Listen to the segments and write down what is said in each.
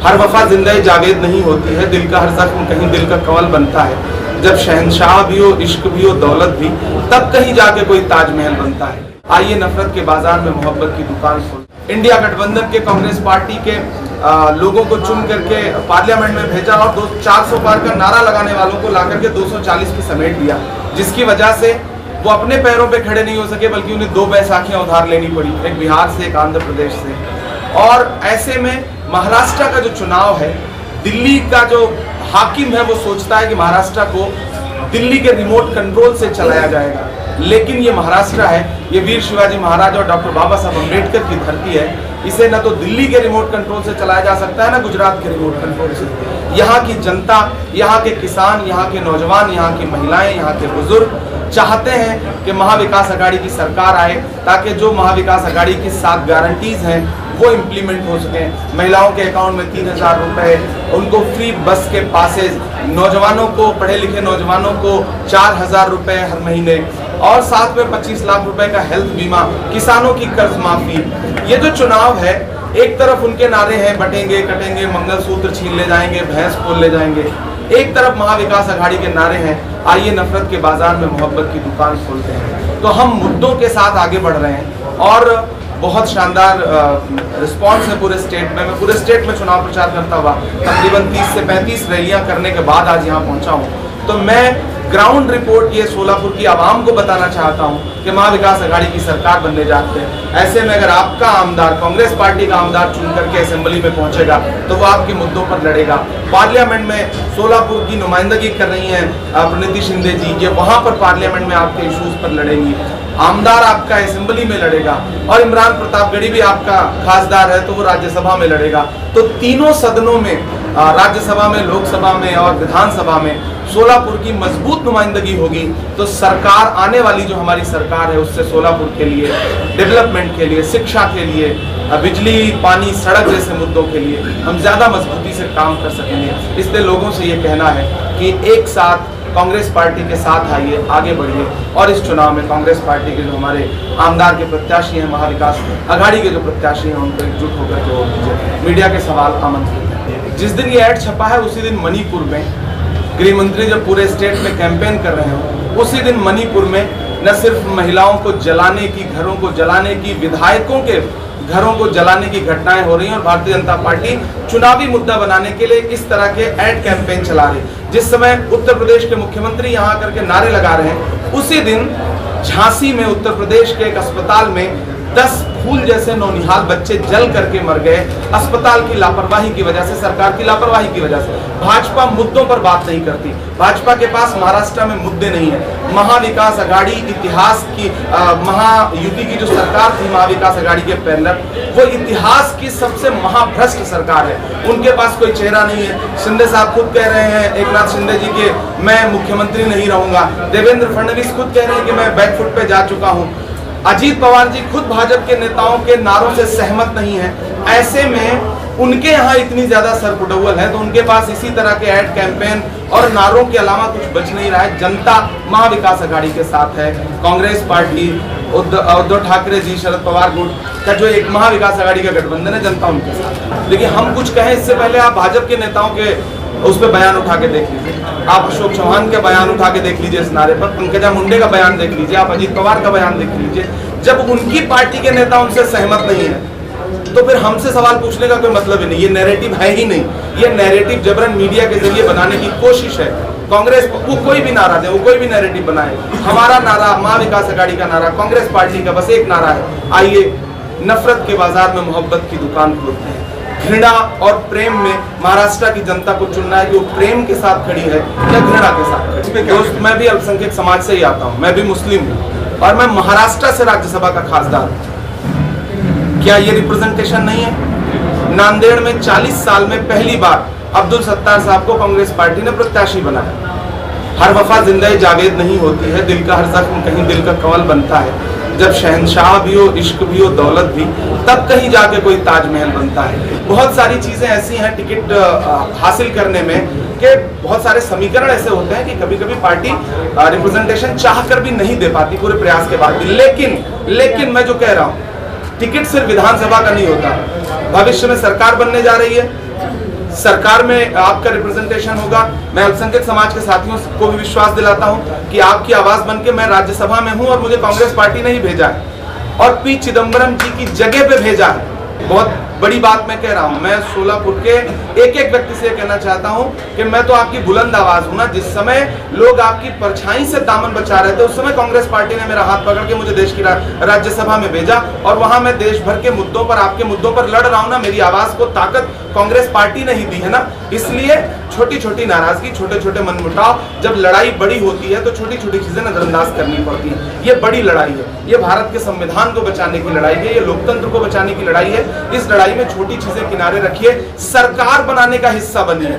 हर वफा जिंदा जावेद नहीं होती है, दिल का हर जख्म कहीं दिल का कवल बनता है। जब शहंशाह भी हो, इश्क भी हो, दौलत भी, तब कहीं जाके कोई ताजमहल बनता है। आइए नफरत के बाजार में मोहब्बत की दुकान खोल। इंडिया गठबंधन के कांग्रेस पार्टी के लोगों को चुन करके पार्लियामेंट में भेजा और 400 पार का नारा लगाने वालों को ला करके 240 पे समेट दिया, जिसकी वजह से वो अपने पैरों पे खड़े नहीं हो सके, बल्कि उन्हें 2 बैसाखियां उधार लेनी पड़ी, एक बिहार से, एक आंध्र प्रदेश से। और ऐसे में महाराष्ट्र का जो चुनाव है, दिल्ली का जो हाकिम है वो सोचता है कि महाराष्ट्र को दिल्ली के रिमोट कंट्रोल से चलाया जाएगा, लेकिन ये महाराष्ट्र है, ये वीर शिवाजी महाराज और डॉक्टर बाबा साहब अम्बेडकर की धरती है। इसे न तो दिल्ली के रिमोट कंट्रोल से चलाया जा सकता है, न गुजरात के रिमोट कंट्रोल से। यहाँ की जनता, यहाँ के किसान, यहाँ के नौजवान, यहाँ की महिलाएं, यहाँ के बुजुर्ग चाहते हैं कि महाविकास अघाड़ी की सरकार आए, ताकि जो महाविकास अघाड़ी की 7 गारंटीज हैं वो इम्प्लीमेंट हो सके। महिलाओं के अकाउंट में 3000 रुपए, उनको फ्री बस के पासेज, नौजवानों को, पढ़े लिखे नौजवानों को 4000 रुपए हर महीने, और साथ में 25 लाख रुपए का हेल्थ बीमा, किसानों की कर्ज माफी। ये जो चुनाव है, एक तरफ उनके नारे हैं बटेंगे कटेंगे, मंगलसूत्र छीन ले जाएंगे, भैंस खोल ले जाएंगे, एक तरफ महाविकास अघाड़ी के नारे हैं आइए नफरत के बाजार में मोहब्बत की दुकान खोलते हैं। तो हम मुद्दों के साथ आगे बढ़ रहे हैं और बहुत शानदार रिस्पांस है पूरे स्टेट में। मैं पूरे स्टेट में चुनाव प्रचार करता हुआ तकरीबन 30 से 35 रैलियां करने के बाद आज यहाँ पहुंचा हूँ। तो मैं ग्राउंड रिपोर्ट ये सोलापुर की आवाम को बताना चाहता हूँ कि महाविकास अघाड़ी की सरकार बनने जाते हैं। ऐसे में अगर आपका आमदार, कांग्रेस पार्टी का आमदार चुन करके असेंबली में पहुंचेगा तो वो आपके मुद्दों पर लड़ेगा। पार्लियामेंट में सोलापुर की नुमाइंदगी कर रही हैं प्रीति शिंदे जी, ये वहां पर पार्लियामेंट में आपके इश्यूज पर लड़ेंगी। आमदार आपका असेंबली में लड़ेगा और इमरान प्रतापगढ़ी भी आपका खासदार है तो वो राज्यसभा में लड़ेगा। तो तीनों सदनों में, राज्यसभा में, लोकसभा में और विधानसभा में सोलापुर की मजबूत नुमाइंदगी होगी। तो सरकार, आने वाली जो हमारी सरकार है, उससे सोलापुर के लिए, डेवलपमेंट के लिए, शिक्षा के लिए, बिजली, पानी, सड़क जैसे मुद्दों के लिए हम ज्यादा मजबूती से काम कर सकेंगे। इसलिए लोगों से ये कहना है कि एक साथ कांग्रेस पार्टी के साथ आइए, आगे बढ़िए और इस चुनाव में कांग्रेस पार्टी के जो हमारे आमदार के प्रत्याशी हैं, महाविकास अघाड़ी के जो प्रत्याशी हैं, उनको एकजुट होकर के वोट दीजिए। मीडिया के सवाल आमंत्रित हैं। जिस दिन ये ऐड छपा है उसी दिन मणिपुर में गृह मंत्री जब पूरे स्टेट में कैंपेन कर रहे हो, उसी दिन मणिपुर में न सिर्फ महिलाओं को जलाने की, घरों को जलाने की, विधायकों के घरों को जलाने की घटनाएं हो रही हैं और भारतीय जनता पार्टी चुनावी मुद्दा बनाने के लिए इस तरह के एड कैंपेन चला रही है। जिस समय उत्तर प्रदेश के मुख्यमंत्री यहाँ करके नारे लगा रहे हैं, उसी दिन झांसी में उत्तर प्रदेश के एक अस्पताल में 10 फूल जैसे नौनिहाल बच्चे जल करके मर गए, अस्पताल की लापरवाही की वजह से, सरकार की लापरवाही की वजह से। भाजपा मुद्दों पर बात नहीं करती, भाजपा के पास महाराष्ट्र में मुद्दे नहीं है। महाविकास अघाड़ी इतिहास की, महायुति की जो सरकार थी महाविकास अघाड़ी के पैनल, वो इतिहास की सबसे महाभ्रष्ट सरकार है। उनके पास कोई चेहरा नहीं है। शिंदे साहब खुद कह रहे हैं, एकनाथ शिंदे जी के, मैं मुख्यमंत्री नहीं रहूंगा। देवेंद्र फडणवीस खुद कह रहे हैं कि मैं बैकफुट पे जा चुका हूँ। अजीत पवार जी खुद भाजपा के नेताओं के नारों से सहमत नहीं है। ऐसे में उनके यहाँ इतनी ज्यादा सरपुडौल है तो उनके पास इसी तरह के एड कैंपेन और नारों के अलावा कुछ बच नहीं रहा है। जनता महाविकास अघाड़ी के साथ है। कांग्रेस पार्टी, उद्धव ठाकरे जी, शरद पवार गुट का जो एक महाविकास अघाड़ी का गठबंधन है, जनता उनके साथ है। देखिए, हम कुछ कहें इससे पहले आप भाजपा के नेताओं के उस पर बयान उठा के देख लीजिए, आप अशोक चौहान के बयान उठा के देख लीजिए इस नारे पर, पंकजा मुंडे का बयान देख लीजिए, आप अजीत पवार का बयान देख लीजिए। जब उनकी पार्टी के नेता उनसे सहमत नहीं है तो फिर हमसे सवाल पूछने का कोई मतलब ही नहीं। ये नैरेटिव है ही नहीं, ये नैरेटिव जबरन मीडिया के जरिए बनाने की कोशिश है। कांग्रेस वो कोई भी नारा दे, वो कोई भी नैरेटिव बनाए, हमारा नारा, महाविकास अघाड़ी का नारा, कांग्रेस पार्टी का बस एक नारा है, आइए नफरत के बाजार में मोहब्बत की दुकान खोलते हैं। घृणा और प्रेम में महाराष्ट्र की जनता को चुनना है कि वो प्रेम के साथ खड़ी है या घृणा के साथ खड़ी है। दोस्त, मैं भी अल्पसंख्यक समाज से ही आता हूँ, मैं भी मुस्लिम हूँ और मैं महाराष्ट्र से राज्यसभा का खासदार हूँ। क्या ये रिप्रेजेंटेशन नहीं है? नांदेड़ में 40 साल में पहली बार अब्दुल सत्तार साहब को कांग्रेस पार्टी ने प्रत्याशी बनाया। हर वफा जिंदा जावेद नहीं होती है, दिल का हर जख्म कहीं दिल का कवल बनता है। जब शहंशाह भी हो, इश्क भी हो, दौलत भी, तब कहीं जाके कोई ताजमहल बनता है। बहुत सारी चीजें ऐसी हैं टिकट हासिल करने में कि बहुत सारे समीकरण ऐसे होते हैं कि कभी कभी पार्टी रिप्रेजेंटेशन चाह कर भी नहीं दे पाती पूरे प्रयास के बाद भी। लेकिन मैं जो कह रहा हूँ, टिकट सिर्फ विधानसभा का नहीं होता। भविष्य में सरकार बनने जा रही है, सरकार में आपका रिप्रेजेंटेशन होगा। मैं अल्पसंख्यक समाज के साथियों को भी विश्वास दिलाता हूं कि आपकी आवाज बनके मैं राज्यसभा में हूं और मुझे कांग्रेस पार्टी ने ही भेजा है और पी चिदम्बरम जी की जगह पे भेजा है। बहुत बड़ी बात मैं कह रहा हूं। मैं सोलापुर के एक एक व्यक्ति से कहना चाहता हूं कि मैं तो आपकी बुलंद आवाज हूं ना। जिस समय लोग आपकी परछाई से दामन बचा रहे थे उस समय कांग्रेस पार्टी ने मेरा हाथ पकड़ के मुझे देश की राज्यसभा में भेजा और वहां मैं देश भर के मुद्दों पर, आपके मुद्दों पर लड़ रहा हूं ना। मेरी आवाज को ताकत कांग्रेस पार्टी ने ही दी है ना। इसलिए छोटी छोटी नाराजगी, छोटे छोटे मनमुटाव, जब लड़ाई बड़ी होती है तो छोटी छोटी चीजें नजरअंदाज करनी पड़ती है। ये बड़ी लड़ाई है, ये भारत के संविधान को बचाने की लड़ाई है, ये लोकतंत्र को बचाने की लड़ाई है। इस लड़ाई में छोटी चीजें किनारे रखिए, सरकार बनाने का हिस्सा बनिए।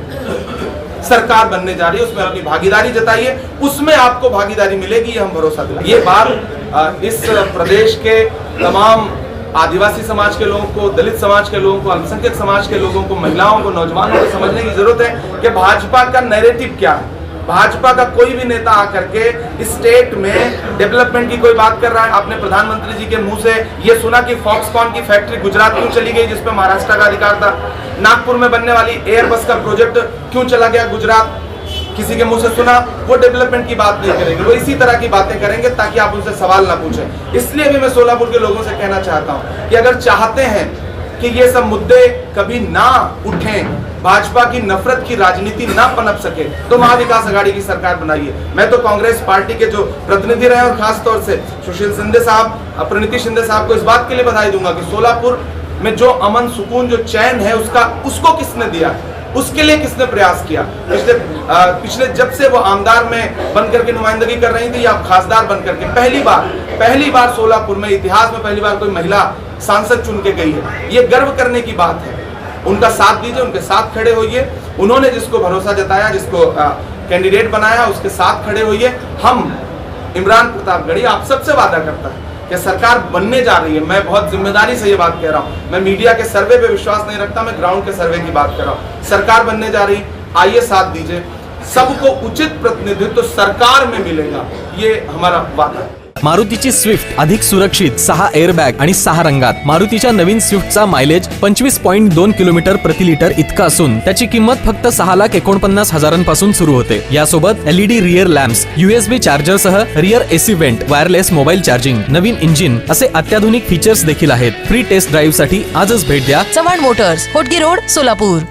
सरकार बनने जा रही है, उसमें अपनी भागीदारी जताइए, उसमें आपको भागीदारी मिलेगी, ये हम भरोसा दिलाते हैं। ये बात इस प्रदेश के तमाम आदिवासी समाज के लोगों को, दलित समाज के लोगों को, अल्पसंख्यक समाज के लोगों को, महिलाओं को, नौजवानों को समझने की जरूरत है कि भाजपा का नैरेटिव क्या है। भाजपा का कोई भी नेता आकर के स्टेट में डेवलपमेंट की कोई बात कर रहा है। आपने प्रधानमंत्री जी के मुंह से ये सुना कि फॉक्सकॉन की फैक्ट्री गुजरात क्यों चली गई जिसपे महाराष्ट्र का अधिकार था। नागपुर में बनने वाली एयरबस का प्रोजेक्ट क्यों चला गया गुजरात, किसी के मुंह से सुना। वो डेवलपमेंट की बात नहीं करेंगे, वो इसी तरह की बातें करेंगे ताकि आप उनसे सवाल ना पूछें। इसलिए भी मैं सोलापुर के लोगों से कहना चाहता हूं कि अगर चाहते हैं कि ये सब मुद्दे कभी ना उठें, भाजपा की नफरत की राजनीति ना पनप सके, तो महाविकास आघाड़ी की सरकार बनाइए। मैं तो कांग्रेस पार्टी के जो प्रतिनिधि रहे और खास तौर से सुशील शिंदे साहब, प्रणीति शिंदे साहब को इस बात के लिए बधाई दूंगा कि सोलापुर में जो अमन, सुकून, जो चैन है उसको किसने दिया, उसके लिए किसने प्रयास किया। पिछले जब से वो आमदार में बनकर के नुमाइंदगी कर रही थी या खासदार बनकर के, पहली बार सोलापुर में इतिहास में पहली बार कोई महिला सांसद चुन के गई है। ये गर्व करने की बात है। उनका साथ दीजिए, उनके साथ खड़े होइए। उन्होंने जिसको भरोसा जताया, जिसको कैंडिडेट बनाया, उसके साथ खड़े होइए। हम इमरान प्रतापगढ़ी आप सबसे वादा करता है कि सरकार बनने जा रही है। मैं बहुत जिम्मेदारी से ये बात कह रहा हूँ। मैं मीडिया के सर्वे पे विश्वास नहीं रखता, मैं ग्राउंड के सर्वे की बात कर रहा हूँ। सरकार बनने जा रही, आइए साथ दीजिए। सबको उचित प्रतिनिधित्व सरकार में मिलेगा, ये हमारा वादा है। मारुतीची स्विफ्ट अधिक सुरक्षित, 6 एअरबॅग आणि 6 रंगात। मारुतीच्या नवीन स्विफ्टचा मायलेज 25.2 किलोमीटर प्रति लिटर इतका असून त्याची किंमत फक्त 6,49,000 पासून सुरू होते। यासोबत LED rear lamps, USB charger सह rear AC vent, wireless mobile charging, नवीन इंजिन असे अत्याधुनिक फीचर्स देखील आहेत। फ्री टेस्ट ड्राईव्ह साठी आजच भेट द्या चव्हाण मोटर्स, होटगी रोड, सोलापूर।